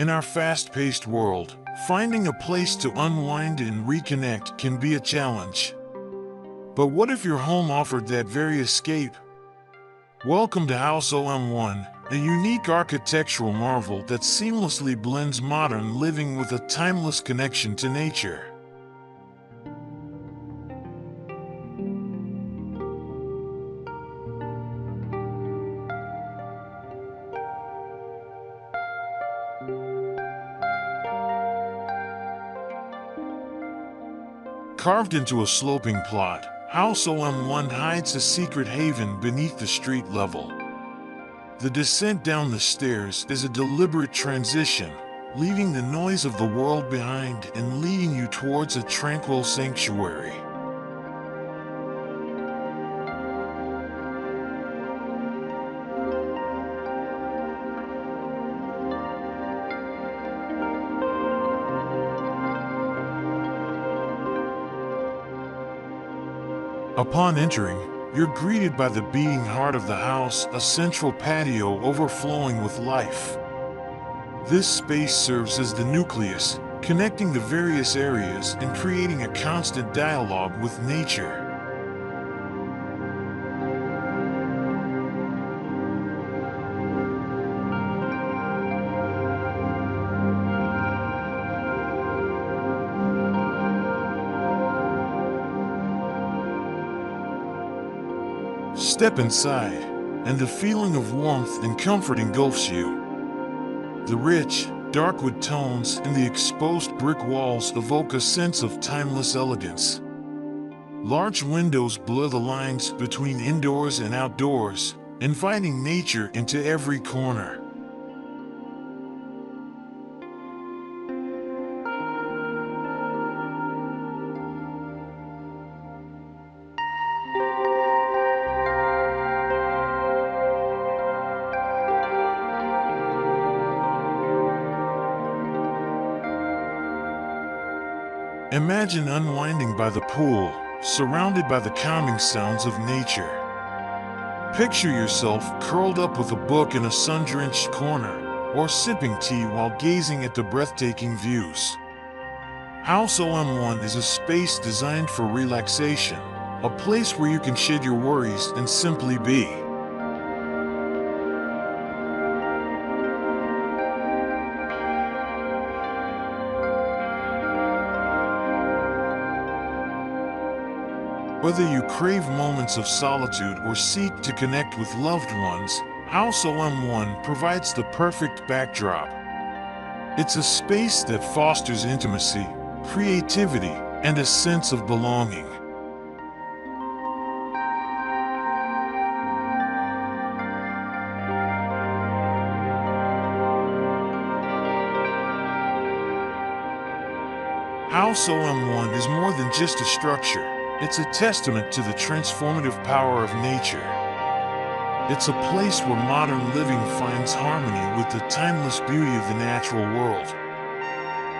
In our fast-paced world, finding a place to unwind and reconnect can be a challenge. But what if your home offered that very escape? Welcome to House OM1, a unique architectural marvel that seamlessly blends modern living with a timeless connection to nature. Carved into a sloping plot, House OM1 hides a secret haven beneath the street level. The descent down the stairs is a deliberate transition, leaving the noise of the world behind and leading you towards a tranquil sanctuary. Upon entering, you're greeted by the beating heart of the house, a central patio overflowing with life. This space serves as the nucleus, connecting the various areas and creating a constant dialogue with nature. Step inside, and the feeling of warmth and comfort engulfs you. The rich, dark wood tones and the exposed brick walls evoke a sense of timeless elegance. Large windows blur the lines between indoors and outdoors, inviting nature into every corner. Imagine unwinding by the pool, surrounded by the calming sounds of nature. Picture yourself curled up with a book in a sun-drenched corner, or sipping tea while gazing at the breathtaking views. House OM1 is a space designed for relaxation, a place where you can shed your worries and simply be. Whether you crave moments of solitude or seek to connect with loved ones, House OM1 provides the perfect backdrop. It's a space that fosters intimacy, creativity, and a sense of belonging. House OM1 is more than just a structure. It's a testament to the transformative power of nature. It's a place where modern living finds harmony with the timeless beauty of the natural world.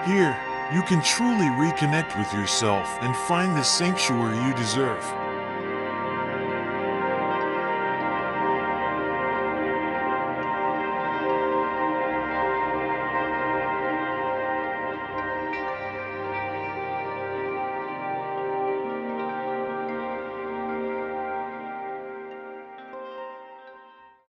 Here, you can truly reconnect with yourself and find the sanctuary you deserve.